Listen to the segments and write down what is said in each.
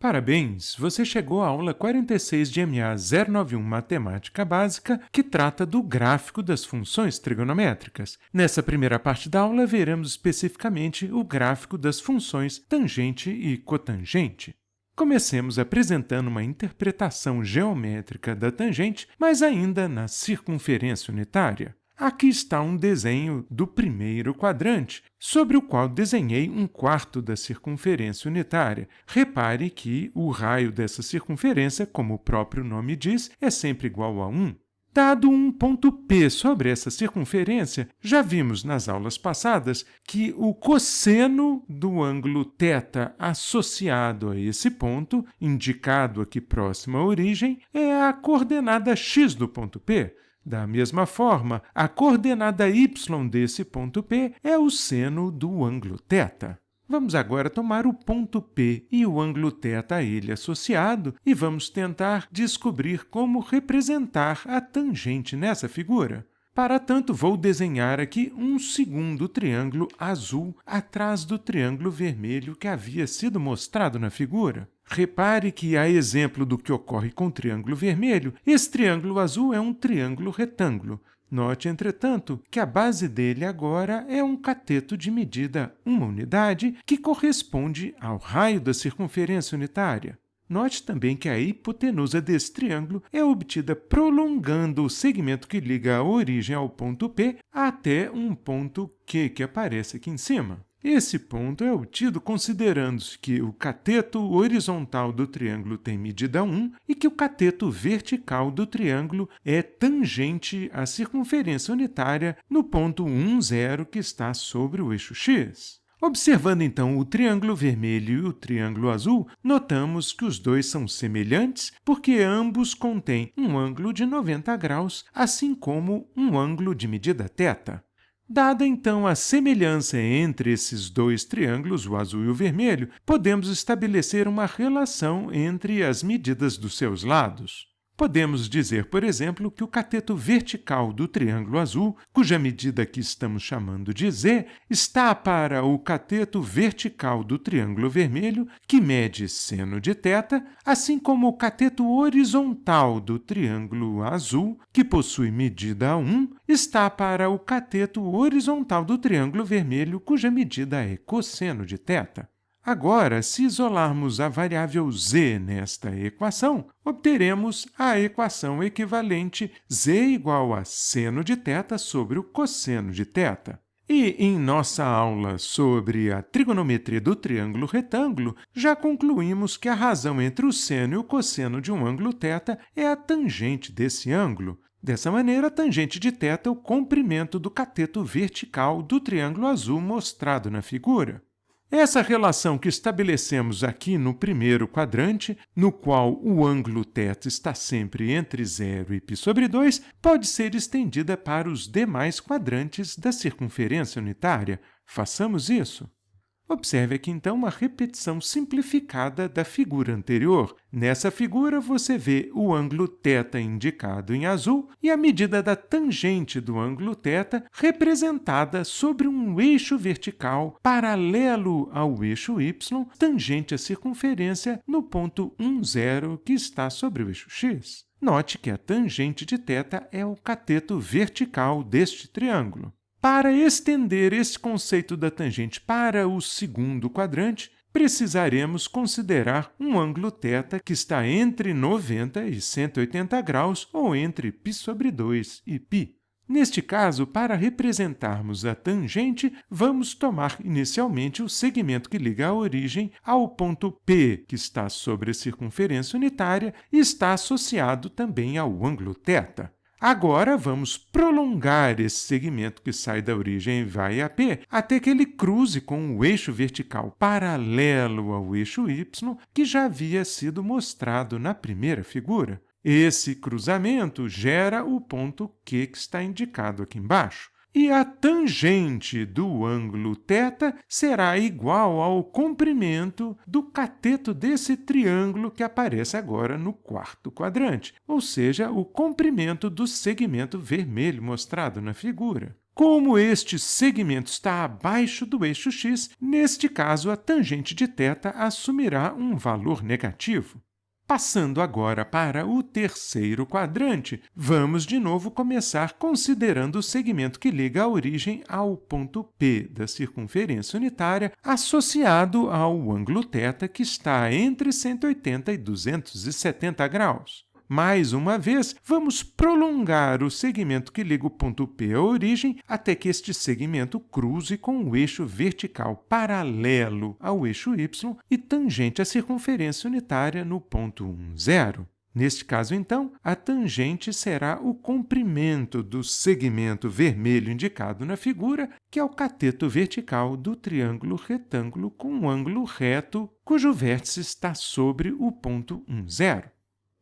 Parabéns! Você chegou à aula 46 de MA 091 Matemática Básica, que trata do gráfico das funções trigonométricas. Nessa primeira parte da aula, veremos especificamente o gráfico das funções tangente e cotangente. Comecemos apresentando uma interpretação geométrica da tangente, mas ainda na circunferência unitária. Aqui está um desenho do primeiro quadrante, sobre o qual desenhei um quarto da circunferência unitária. Repare que o raio dessa circunferência, como o próprio nome diz, é sempre igual a 1. Dado um ponto P sobre essa circunferência, já vimos nas aulas passadas que o cosseno do ângulo θ associado a esse ponto, indicado aqui próximo à origem, é a coordenada x do ponto P. Da mesma forma, a coordenada y desse ponto P é o seno do ângulo θ. Vamos agora tomar o ponto P e o ângulo θ a ele associado e vamos tentar descobrir como representar a tangente nessa figura. Para tanto, vou desenhar aqui um segundo triângulo azul atrás do triângulo vermelho que havia sido mostrado na figura. Repare que, a exemplo do que ocorre com o triângulo vermelho, esse triângulo azul é um triângulo retângulo. Note, entretanto, que a base dele agora é um cateto de medida 1 unidade, que corresponde ao raio da circunferência unitária. Note também que a hipotenusa desse triângulo é obtida prolongando o segmento que liga a origem ao ponto P até um ponto Q que aparece aqui em cima. Esse ponto é obtido considerando-se que o cateto horizontal do triângulo tem medida 1 e que o cateto vertical do triângulo é tangente à circunferência unitária no ponto 1, 0, que está sobre o eixo x. Observando então o triângulo vermelho e o triângulo azul, notamos que os dois são semelhantes porque ambos contêm um ângulo de 90 graus, assim como um ângulo de medida θ. Dada então a semelhança entre esses dois triângulos, o azul e o vermelho, podemos estabelecer uma relação entre as medidas dos seus lados. Podemos dizer, por exemplo, que o cateto vertical do triângulo azul, cuja medida aqui estamos chamando de z, está para o cateto vertical do triângulo vermelho, que mede seno de θ, assim como o cateto horizontal do triângulo azul, que possui medida 1, está para o cateto horizontal do triângulo vermelho, cuja medida é cosseno de θ. Agora, se isolarmos a variável z nesta equação, obteremos a equação equivalente z igual a seno de θ sobre o cosseno de θ. E em nossa aula sobre a trigonometria do triângulo retângulo, já concluímos que a razão entre o seno e o cosseno de um ângulo θ é a tangente desse ângulo. Dessa maneira, a tangente de θ é o comprimento do cateto vertical do triângulo azul mostrado na figura. Essa relação que estabelecemos aqui no primeiro quadrante, no qual o ângulo θ está sempre entre 0 e π sobre 2, pode ser estendida para os demais quadrantes da circunferência unitária. Façamos isso. Observe aqui, então, uma repetição simplificada da figura anterior. Nessa figura, você vê o ângulo θ indicado em azul e a medida da tangente do ângulo θ representada sobre um eixo vertical paralelo ao eixo y, tangente à circunferência no ponto 1, 0, que está sobre o eixo x. Note que a tangente de θ é o cateto vertical deste triângulo. Para estender esse conceito da tangente para o segundo quadrante, precisaremos considerar um ângulo θ que está entre 90 e 180 graus ou entre π sobre 2 e π. Neste caso, para representarmos a tangente, vamos tomar inicialmente o segmento que liga a origem ao ponto P, que está sobre a circunferência unitária e está associado também ao ângulo θ. Agora, vamos prolongar esse segmento que sai da origem e vai a P até que ele cruze com o eixo vertical paralelo ao eixo Y, que já havia sido mostrado na primeira figura. Esse cruzamento gera o ponto Q que está indicado aqui embaixo. E a tangente do ângulo θ será igual ao comprimento do cateto desse triângulo que aparece agora no quarto quadrante, ou seja, o comprimento do segmento vermelho mostrado na figura. Como este segmento está abaixo do eixo x, neste caso a tangente de θ assumirá um valor negativo. Passando agora para o terceiro quadrante, vamos de novo começar considerando o segmento que liga a origem ao ponto P da circunferência unitária associado ao ângulo θ que está entre 180 e 270 graus. Mais uma vez, vamos prolongar o segmento que liga o ponto P à origem até que este segmento cruze com o eixo vertical paralelo ao eixo y e tangente à circunferência unitária no ponto 1, 0. Neste caso, então, a tangente será o comprimento do segmento vermelho indicado na figura, que é o cateto vertical do triângulo retângulo com um ângulo reto, cujo vértice está sobre o ponto 1, 0.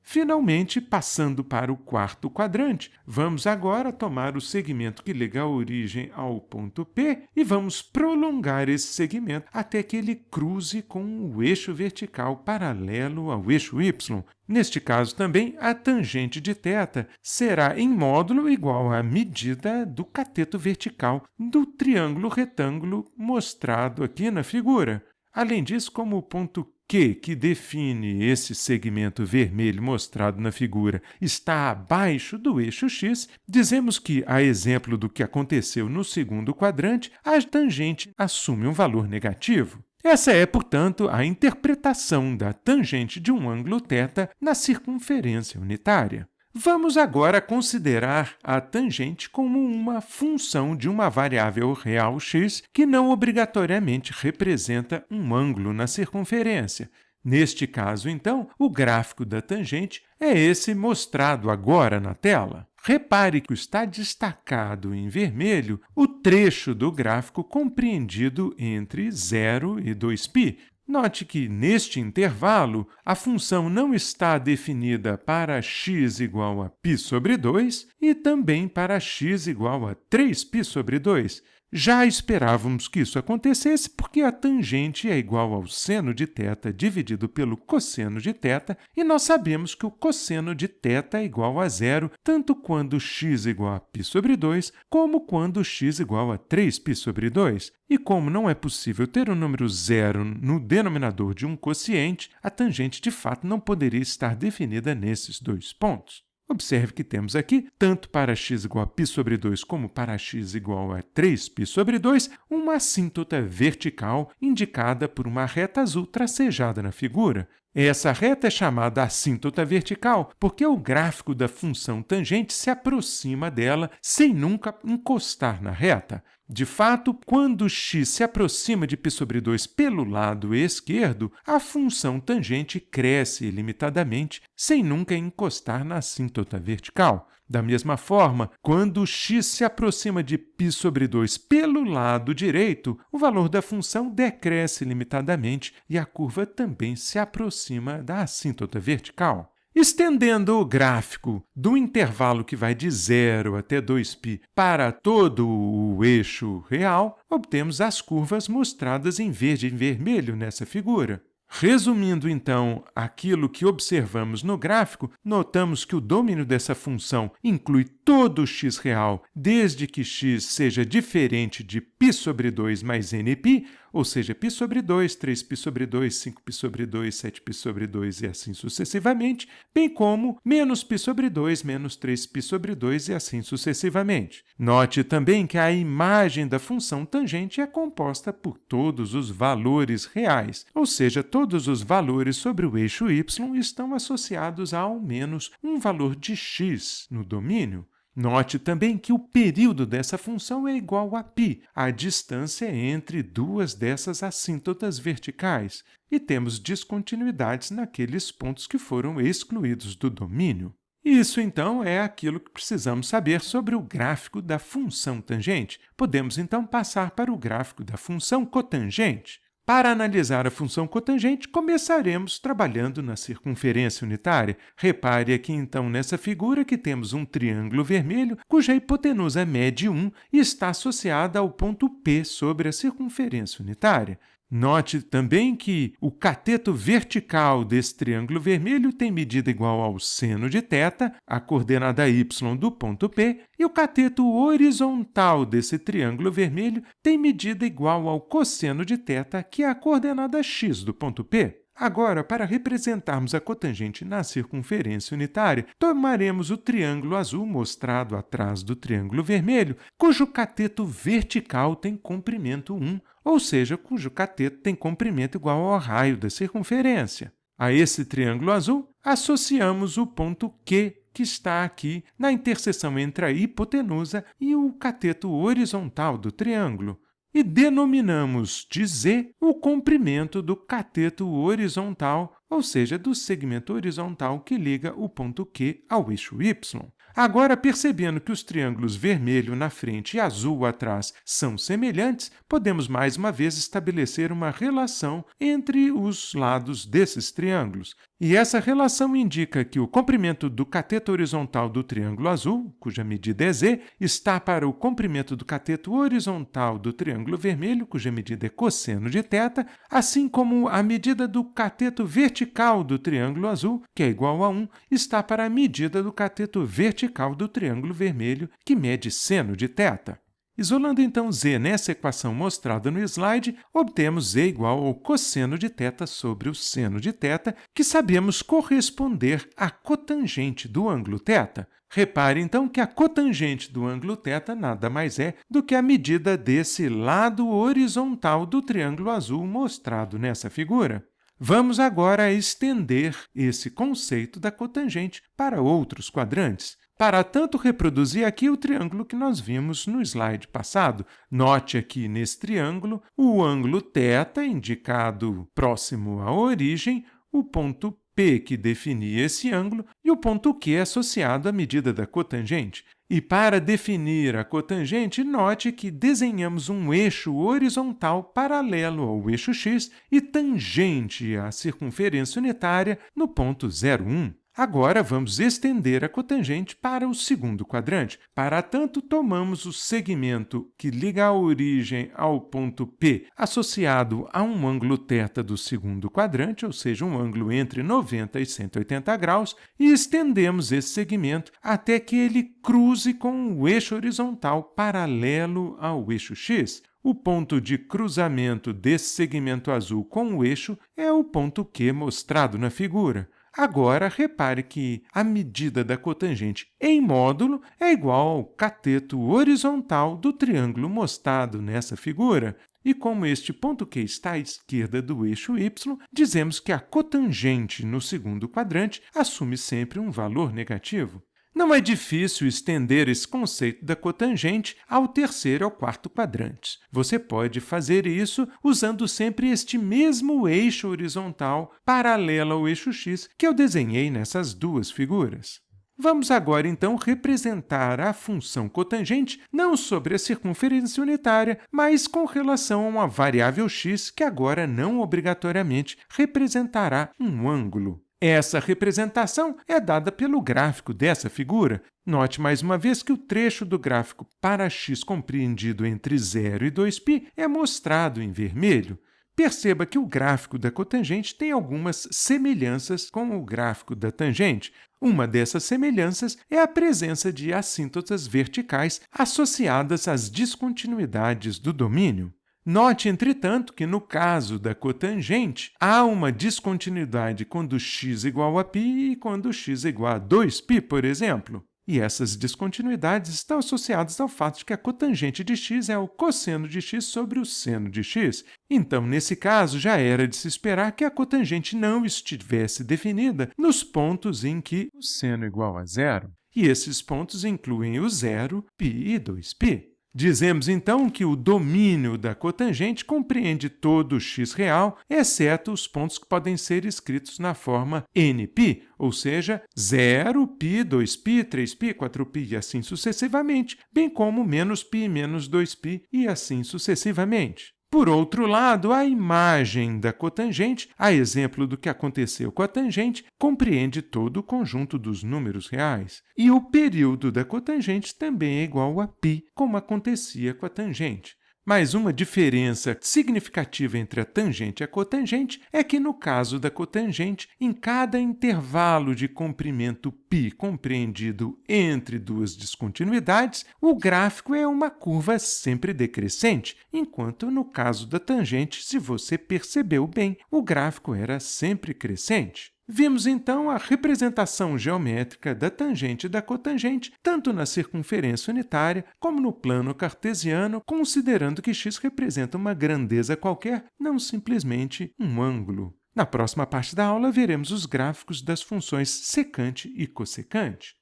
Finalmente, passando para o quarto quadrante, vamos agora tomar o segmento que liga a origem ao ponto P e vamos prolongar esse segmento até que ele cruze com o eixo vertical paralelo ao eixo y. Neste caso também, a tangente de θ será em módulo igual à medida do cateto vertical do triângulo retângulo mostrado aqui na figura. Além disso, como o ponto Q, que define esse segmento vermelho mostrado na figura, está abaixo do eixo x, dizemos que, a exemplo do que aconteceu no segundo quadrante, a tangente assume um valor negativo. Essa é, portanto, a interpretação da tangente de um ângulo θ na circunferência unitária. Vamos agora considerar a tangente como uma função de uma variável real x que não obrigatoriamente representa um ângulo na circunferência. Neste caso, então, o gráfico da tangente é esse mostrado agora na tela. Repare que está destacado em vermelho o trecho do gráfico compreendido entre 0 e 2π. Note que, neste intervalo, a função não está definida para x igual a π sobre 2 e também para x igual a 3π sobre 2. Já esperávamos que isso acontecesse porque a tangente é igual ao seno de θ dividido pelo cosseno de θ e nós sabemos que o cosseno de θ é igual a zero tanto quando x igual a π sobre 2 como quando x igual a 3π sobre 2. E como não é possível ter um número zero no denominador de um quociente, a tangente de fato não poderia estar definida nesses dois pontos. Observe que temos aqui, tanto para x igual a π sobre 2 como para x igual a 3π sobre 2, uma assíntota vertical indicada por uma reta azul tracejada na figura. Essa reta é chamada assíntota vertical porque o gráfico da função tangente se aproxima dela sem nunca encostar na reta. De fato, quando x se aproxima de π sobre 2 pelo lado esquerdo, a função tangente cresce ilimitadamente, sem nunca encostar na assíntota vertical. Da mesma forma, quando x se aproxima de π sobre 2 pelo lado direito, o valor da função decresce limitadamente e a curva também se aproxima da assíntota vertical. Estendendo o gráfico do intervalo que vai de 0 até 2π para todo o eixo real, obtemos as curvas mostradas em verde e vermelho nessa figura. Resumindo, então, aquilo que observamos no gráfico, notamos que o domínio dessa função inclui todo o x real, desde que x seja diferente de π sobre 2 mais nπ, ou seja, π sobre 2, 3π sobre 2, 5π sobre 2, 7π sobre 2 e assim sucessivamente, bem como menos π sobre 2, menos 3π sobre 2 e assim sucessivamente. Note também que a imagem da função tangente é composta por todos os valores reais, ou seja, todos os valores sobre o eixo y estão associados a ao menos um valor de x no domínio. Note também que o período dessa função é igual a π, a distância entre duas dessas assíntotas verticais, e temos descontinuidades naqueles pontos que foram excluídos do domínio. Isso, então, é aquilo que precisamos saber sobre o gráfico da função tangente. Podemos, então, passar para o gráfico da função cotangente. Para analisar a função cotangente, começaremos trabalhando na circunferência unitária. Repare aqui, então, nessa figura que temos um triângulo vermelho cuja hipotenusa mede 1 e está associada ao ponto P sobre a circunferência unitária. Note também que o cateto vertical desse triângulo vermelho tem medida igual ao seno de θ, a coordenada y do ponto P, e o cateto horizontal desse triângulo vermelho tem medida igual ao cosseno de θ, que é a coordenada x do ponto P. Agora, para representarmos a cotangente na circunferência unitária, tomaremos o triângulo azul mostrado atrás do triângulo vermelho, cujo cateto vertical tem comprimento 1, ou seja, cujo cateto tem comprimento igual ao raio da circunferência. A esse triângulo azul, associamos o ponto Q, que está aqui na interseção entre a hipotenusa e o cateto horizontal do triângulo, e denominamos de Z o comprimento do cateto horizontal, ou seja, do segmento horizontal que liga o ponto Q ao eixo Y. Agora, percebendo que os triângulos vermelho na frente e azul atrás são semelhantes, podemos mais uma vez estabelecer uma relação entre os lados desses triângulos. E essa relação indica que o comprimento do cateto horizontal do triângulo azul, cuja medida é Z, está para o comprimento do cateto horizontal do triângulo vermelho, cuja medida é cosseno de θ, assim como a medida do cateto vertical do triângulo azul, que é igual a 1, está para a medida do cateto vertical do triângulo vermelho, que mede seno de θ. Isolando então z nessa equação mostrada no slide, obtemos z igual ao cosseno de θ sobre o seno de θ, que sabemos corresponder à cotangente do ângulo θ. Repare então que a cotangente do ângulo θ nada mais é do que a medida desse lado horizontal do triângulo azul mostrado nessa figura. Vamos agora estender esse conceito da cotangente para outros quadrantes. Para tanto, reproduzir aqui o triângulo que nós vimos no slide passado. Note aqui nesse triângulo o ângulo θ, indicado próximo à origem, o ponto P, que definia esse ângulo, e o ponto Q associado à medida da cotangente. E para definir a cotangente, note que desenhamos um eixo horizontal paralelo ao eixo x e tangente à circunferência unitária no ponto 0,1. Agora, vamos estender a cotangente para o segundo quadrante. Para tanto, tomamos o segmento que liga a origem ao ponto P, associado a um ângulo θ do segundo quadrante, ou seja, um ângulo entre 90 e 180 graus, e estendemos esse segmento até que ele cruze com o eixo horizontal paralelo ao eixo x. O ponto de cruzamento desse segmento azul com o eixo é o ponto Q mostrado na figura. Agora, repare que a medida da cotangente em módulo é igual ao cateto horizontal do triângulo mostrado nessa figura. E como este ponto Q está à esquerda do eixo y, dizemos que a cotangente no segundo quadrante assume sempre um valor negativo. Não é difícil estender esse conceito da cotangente ao terceiro e ao quarto quadrantes. Você pode fazer isso usando sempre este mesmo eixo horizontal paralelo ao eixo x que eu desenhei nessas duas figuras. Vamos agora, então, representar a função cotangente não sobre a circunferência unitária, mas com relação a uma variável x que agora não obrigatoriamente representará um ângulo. Essa representação é dada pelo gráfico dessa figura. Note mais uma vez que o trecho do gráfico para x compreendido entre 0 e 2π é mostrado em vermelho. Perceba que o gráfico da cotangente tem algumas semelhanças com o gráfico da tangente. Uma dessas semelhanças é a presença de assíntotas verticais associadas às descontinuidades do domínio. Note, entretanto, que no caso da cotangente, há uma descontinuidade quando x igual a π e quando x igual a 2π, por exemplo. E essas descontinuidades estão associadas ao fato de que a cotangente de x é o cosseno de x sobre o seno de x. Então, nesse caso, já era de se esperar que a cotangente não estivesse definida nos pontos em que o seno é igual a zero. E esses pontos incluem o 0, π e 2π. Dizemos, então, que o domínio da cotangente compreende todo o x real, exceto os pontos que podem ser escritos na forma nπ, ou seja, 0, π, 2π, 3π, 4π e assim sucessivamente, bem como menos π, menos 2π e assim sucessivamente. Por outro lado, a imagem da cotangente, a exemplo do que aconteceu com a tangente, compreende todo o conjunto dos números reais. E o período da cotangente também é igual a π, como acontecia com a tangente. Mas uma diferença significativa entre a tangente e a cotangente é que, no caso da cotangente, em cada intervalo de comprimento π compreendido entre duas descontinuidades, o gráfico é uma curva sempre decrescente, enquanto no caso da tangente, se você percebeu bem, o gráfico era sempre crescente. Vimos então a representação geométrica da tangente e da cotangente, tanto na circunferência unitária como no plano cartesiano, considerando que x representa uma grandeza qualquer, não simplesmente um ângulo. Na próxima parte da aula, veremos os gráficos das funções secante e cossecante.